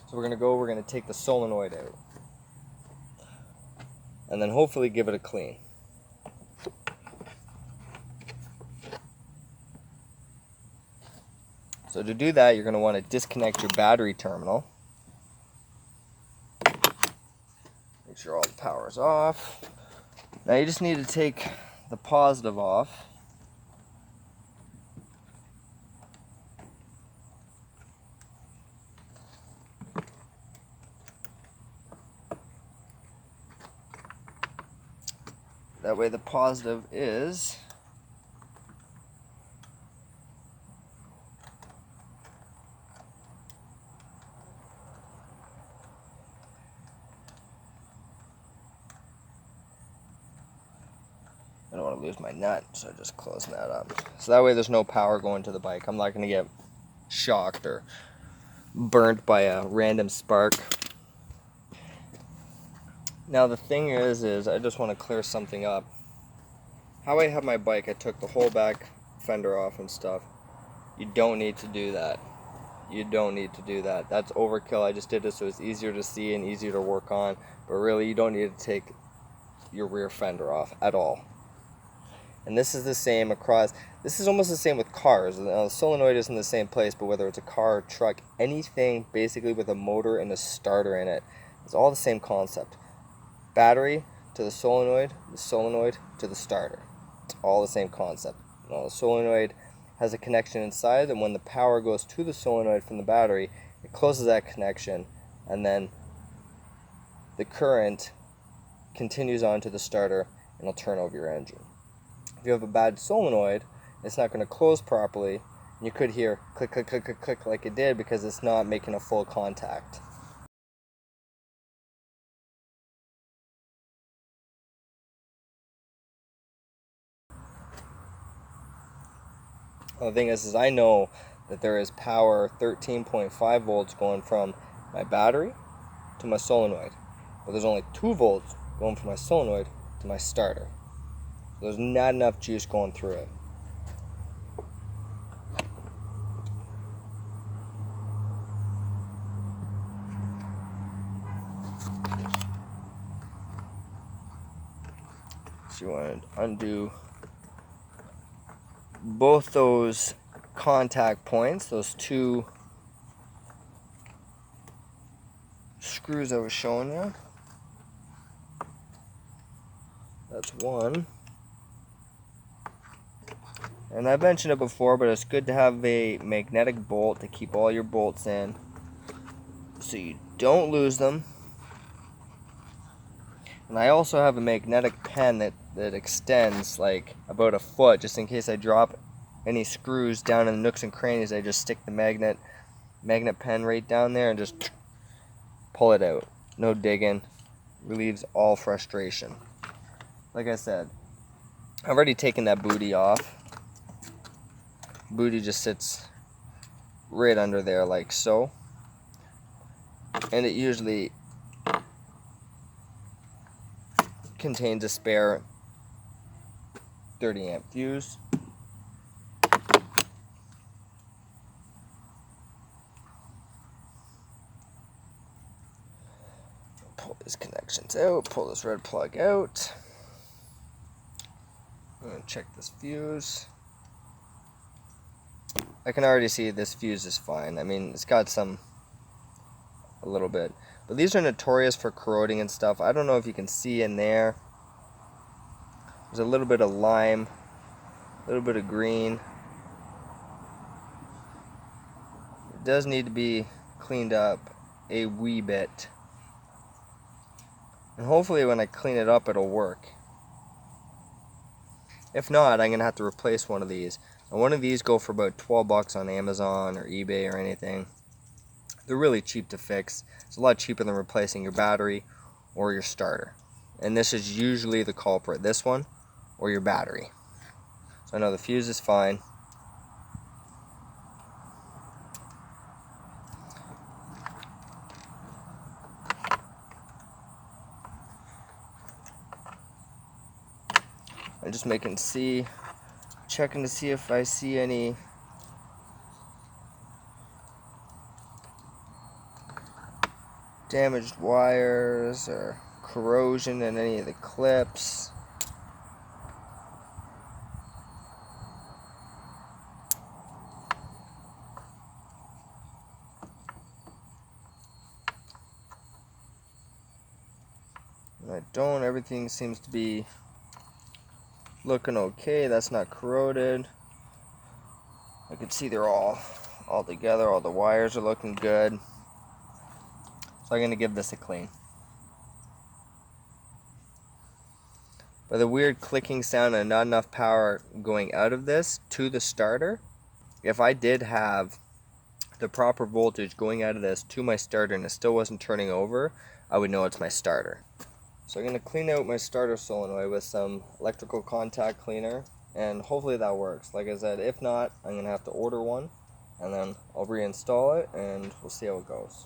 So we're going to take the solenoid out. And then hopefully give it a clean. So to do that, you're going to want to disconnect your battery terminal. Make sure all the power is off. Now you just need to take the positive off. That way the positive is I don't want to lose my nut, so just closing that up. So that way there's no power going to the bike. I'm not going to get shocked or burnt by a random spark. Now the thing is I just want to clear something up. How I have my bike, I took the whole back fender off and stuff. You don't need to do that. You don't need to do that. That's overkill. I just did it so it's easier to see and easier to work on. But really, you don't need to take your rear fender off at all. And this is the same across, this is almost the same with cars. Now, the solenoid isn't the same place, but whether it's a car or truck, anything basically with a motor and a starter in it, it's all the same concept. Battery to the solenoid to the starter. It's all the same concept. Now, the solenoid has a connection inside, and when the power goes to the solenoid from the battery, it closes that connection, and then the current continues on to the starter and will turn over your engine. If you have a bad solenoid, it's not going to close properly, and you could hear click, click, click, click, click like it did because it's not making a full contact. The thing is I know that there is power 13.5 volts going from my battery to my solenoid, but there's only 2 volts going from my solenoid to my starter. So there's not enough juice going through it. So you want to undo both those contact points, those 2 screws I was showing you. That's one. And I've mentioned it before, but it's good to have a magnetic bolt to keep all your bolts in so you don't lose them. And I also have a magnetic pen that extends like about a foot, just in case I drop any screws down in the nooks and crannies. I just stick the magnet pen right down there and just pull it out. No digging. Relieves all frustration. Like I said, I've already taken that booty off. Booty just sits right under there like so. And it usually contains a spare 30 amp fuse. Pull these connections out, pull this red plug out. I'm going to check this fuse. I can already see this fuse is fine. I mean, it's got a little bit. But these are notorious for corroding and stuff. I don't know if you can see in there. There's a little bit of lime, a little bit of green. It does need to be cleaned up a wee bit. And hopefully when I clean it up, it'll work. If not, I'm going to have to replace one of these. And one of these go for about 12 bucks on Amazon or eBay or anything. They're really cheap to fix. It's a lot cheaper than replacing your battery or your starter. And this is usually the culprit, this one or your battery. So I know the fuse is fine. I'm just checking to see if I see any damaged wires or corrosion in any of the clips. I don't. Everything seems to be looking okay. That's not corroded. I can see they're all together. All the wires are looking good. So I'm going to give this a clean. But the weird clicking sound and not enough power going out of this to the starter, if I did have the proper voltage going out of this to my starter and it still wasn't turning over, I would know it's my starter. So I'm going to clean out my starter solenoid with some electrical contact cleaner, and hopefully that works. Like I said, if not, I'm going to have to order one, and then I'll reinstall it and we'll see how it goes.